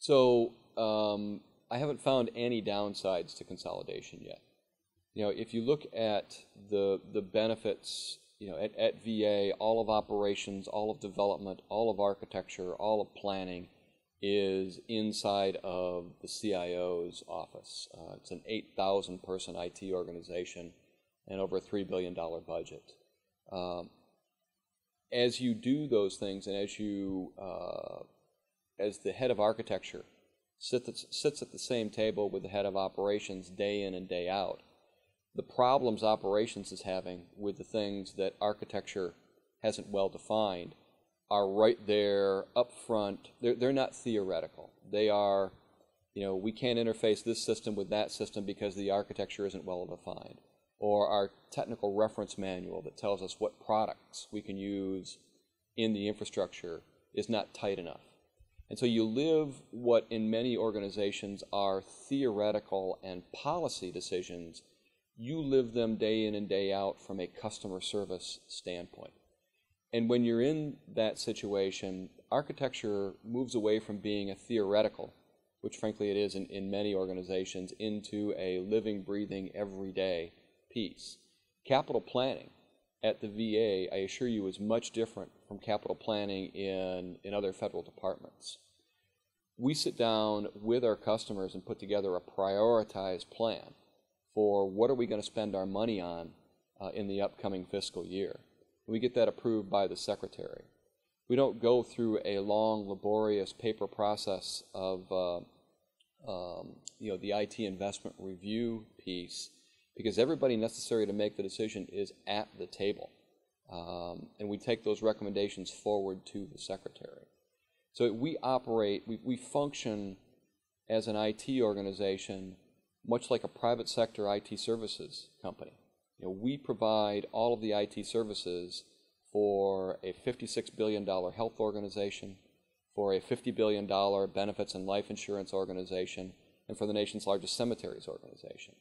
So I haven't found any downsides to consolidation yet. If you look at the benefits, at VA, all of operations, all of development, all of architecture, all of planning is inside of the CIO's office. It's an 8,000 person IT organization and over a $3 billion budget. As you do those things, and as the head of architecture sits at the same table with the head of operations day in and day out, the problems operations is having with the things that architecture hasn't well defined are right there up front. They're not theoretical. They are, we can't interface this system with that system because the architecture isn't well defined. Or our technical reference manual that tells us what products we can use in the infrastructure is not tight enough. And so you live what in many organizations are theoretical and policy decisions. You live them day in and day out from a customer service standpoint. And when you're in that situation, architecture moves away from being a theoretical, which frankly it is in many organizations, into a living, breathing, everyday piece. Capital planning at the VA, I assure you, is much different from capital planning in other federal departments. We sit down with our customers and put together a prioritized plan for what are we going to spend our money on in the upcoming fiscal year. We get that approved by the secretary. We don't go through a long, laborious paper process of the IT investment review piece, because everybody necessary to make the decision is at the table. And we take those recommendations forward to the secretary. So we function as an IT organization much like a private sector IT services company. We provide all of the IT services for a $56 billion health organization, for a $50 billion benefits and life insurance organization, and for the nation's largest cemeteries organization.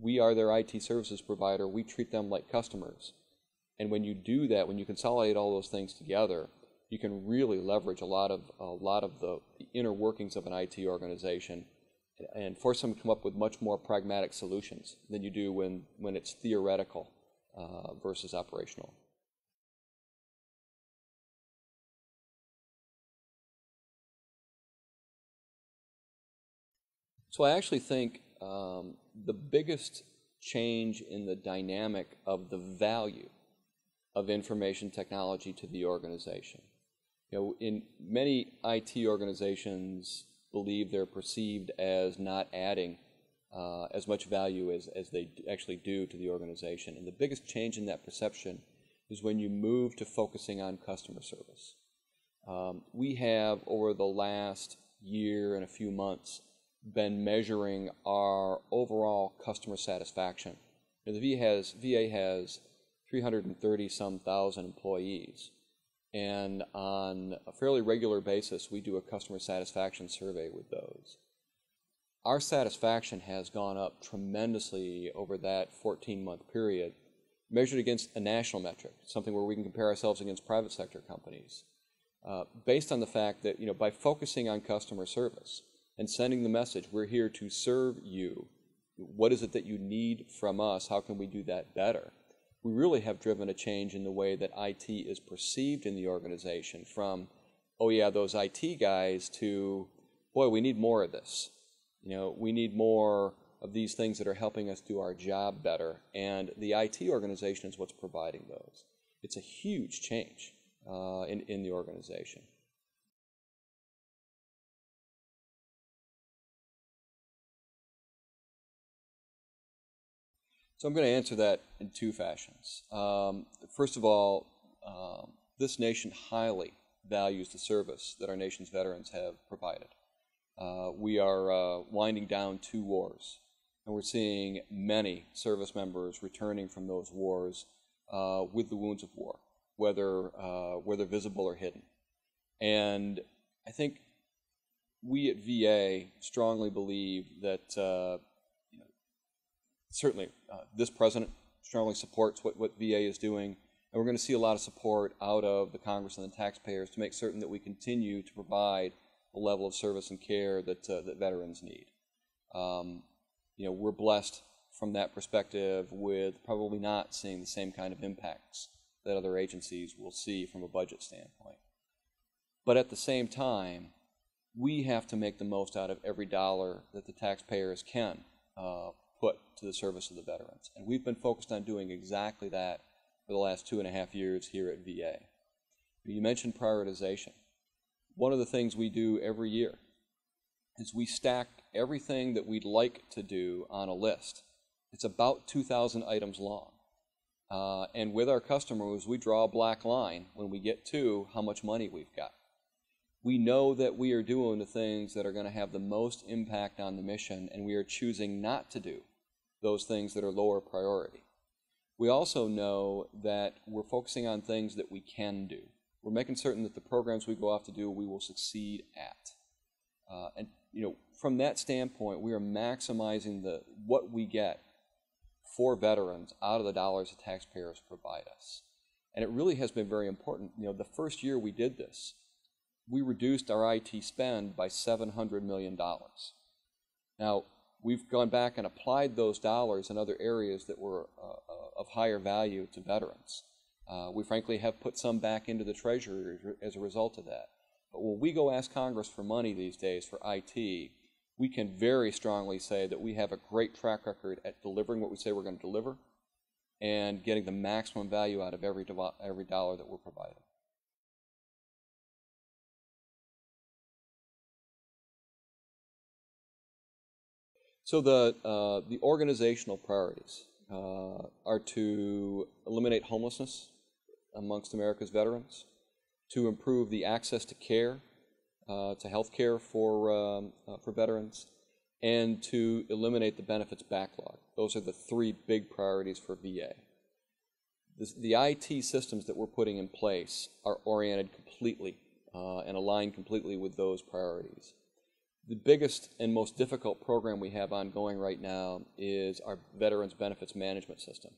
We are their IT services provider. We treat them like customers. And when you do that, when you consolidate all those things together, you can really leverage a lot of the inner workings of an IT organization and force them to come up with much more pragmatic solutions than you do when it's theoretical versus operational. So I actually think the biggest change in the dynamic of the value of information technology to the organization. In many IT organizations believe they're perceived as not adding as much value as they actually do to the organization. And the biggest change in that perception is when you move to focusing on customer service. We have, over the last year and a few months, been measuring our overall customer satisfaction. The VA has 330-some thousand employees. And on a fairly regular basis, we do a customer satisfaction survey with those. Our satisfaction has gone up tremendously over that 14-month period, measured against a national metric, something where we can compare ourselves against private sector companies, based on the fact that by focusing on customer service and sending the message, we're here to serve you. What is it that you need from us? How can we do that better? We really have driven a change in the way that IT is perceived in the organization, from, oh yeah, those IT guys, to, boy, we need more of this. We need more of these things that are helping us do our job better, and the IT organization is what's providing those. It's a huge change in the organization. So I'm going to answer that in two fashions. First of all, this nation highly values the service that our nation's veterans have provided. We are winding down 2 wars, and we're seeing many service members returning from those wars with the wounds of war, whether visible or hidden. And I think we at VA strongly believe that certainly this president strongly supports what VA is doing, and we're going to see a lot of support out of the Congress and the taxpayers to make certain that we continue to provide the level of service and care that veterans need. We're blessed from that perspective with probably not seeing the same kind of impacts that other agencies will see from a budget standpoint. But at the same time, we have to make the most out of every dollar that the taxpayers can put to the service of the veterans. And we've been focused on doing exactly that for the last 2.5 years here at VA. You mentioned prioritization. One of the things we do every year is we stack everything that we'd like to do on a list. It's about 2,000 items long. And with our customers, we draw a black line when we get to how much money we've got. We know that we are doing the things that are going to have the most impact on the mission, and we are choosing not to do those things that are lower priority. We also know that we're focusing on things that we can do. We're making certain that the programs we go off to do, we will succeed at. And from that standpoint, we are maximizing what we get for veterans out of the dollars the taxpayers provide us. And it really has been very important. The first year we did this, we reduced our IT spend by $700 million. Now, we've gone back and applied those dollars in other areas that were of higher value to veterans. We frankly have put some back into the Treasury as a result of that. But when we go ask Congress for money these days for IT, we can very strongly say that we have a great track record at delivering what we say we're going to deliver and getting the maximum value out of every dollar that we're providing. So the organizational priorities are to eliminate homelessness amongst America's veterans, to improve the access to care, to health care for veterans, and to eliminate the benefits backlog. Those are the three big priorities for VA. The IT systems that we're putting in place are oriented completely and aligned completely with those priorities. The biggest and most difficult program we have ongoing right now is our Veterans Benefits Management System.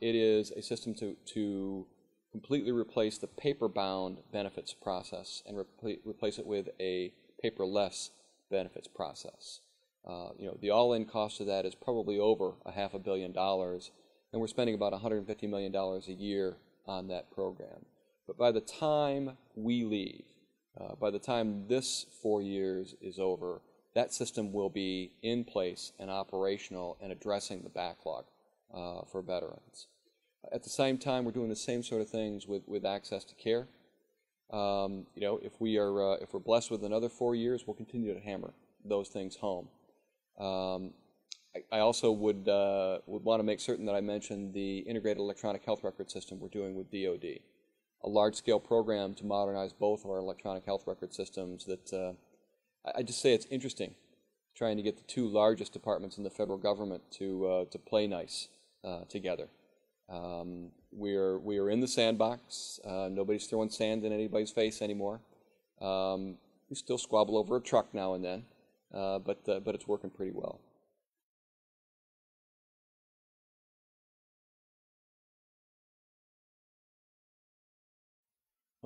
It is a system to completely replace the paper-bound benefits process and replace it with a paperless benefits process. The all-in cost of that is probably over $500 million, and we're spending about $150 million a year on that program. But by the time we leave, by the time this 4 years is over, that system will be in place and operational and addressing the backlog for veterans. At the same time, we're doing the same sort of things with access to care. If we're blessed with another 4 years, we'll continue to hammer those things home. I also would want to make certain that I mention the integrated electronic health record system we're doing with DoD. A large-scale program to modernize both of our electronic health record systems that I just say it's interesting trying to get the two largest departments in the federal government to play nice together. We are in the sandbox. Nobody's throwing sand in anybody's face anymore. We still squabble over a truck now and then, but it's working pretty well.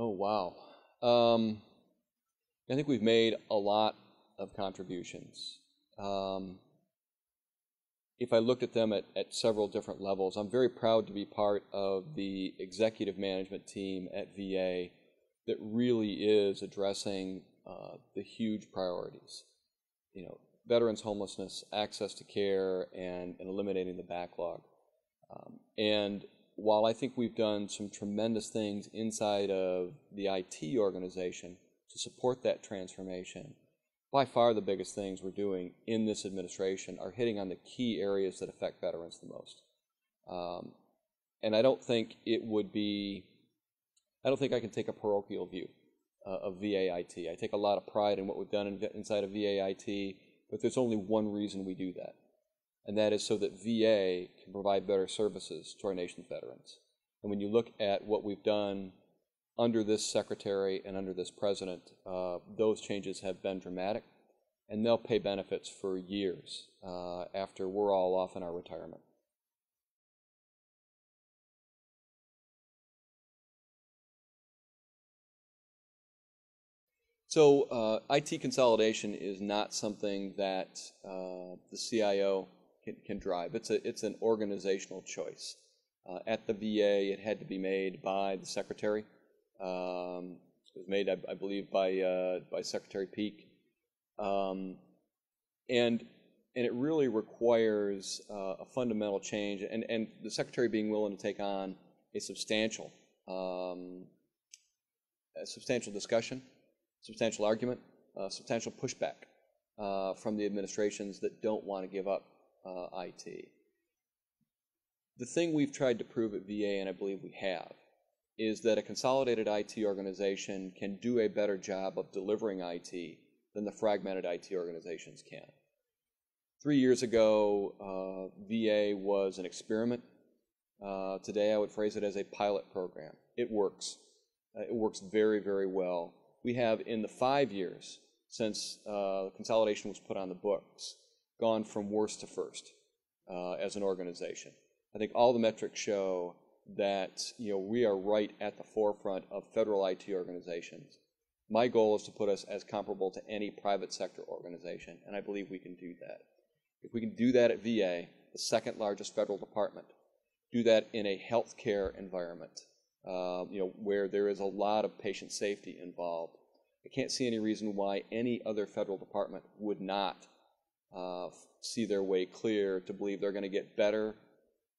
Oh, wow. I think we've made a lot of contributions. If I looked at them at several different levels, I'm very proud to be part of the executive management team at VA that really is addressing the huge priorities. Veterans homelessness, access to care, and eliminating the backlog. And while I think we've done some tremendous things inside of the IT organization to support that transformation, by far the biggest things we're doing in this administration are hitting on the key areas that affect veterans the most. And I don't think I can take a parochial view of VA IT. I take a lot of pride in what we've done inside of VA IT, but there's only one reason we do that. And that is so that VA can provide better services to our nation's veterans. And when you look at what we've done under this secretary and under this president, those changes have been dramatic, and they'll pay benefits for years after we're all off in our retirement. So IT consolidation is not something that the CIO can drive. It's an organizational choice. At the VA, it had to be made by the secretary. It was made, I believe, by Secretary Peake, and it really requires a fundamental change, and the secretary being willing to take on a substantial discussion, substantial argument, substantial pushback from the administrations that don't want to give up IT. The thing we've tried to prove at VA, and I believe we have, is that a consolidated IT organization can do a better job of delivering IT than the fragmented IT organizations can. 3 years ago, VA was an experiment. Today, I would phrase it as a pilot program. It works. It works very, very well. We have, in the 5 years since consolidation was put on the books, gone from worst to first as an organization. I think all the metrics show that we are right at the forefront of federal IT organizations. My goal is to put us as comparable to any private sector organization, and I believe we can do that. If we can do that at VA, the second largest federal department, do that in a healthcare environment, where there is a lot of patient safety involved, I can't see any reason why any other federal department would not see their way clear to believe they're going to get better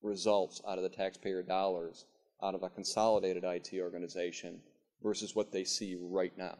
results out of the taxpayer dollars out of a consolidated IT organization versus what they see right now.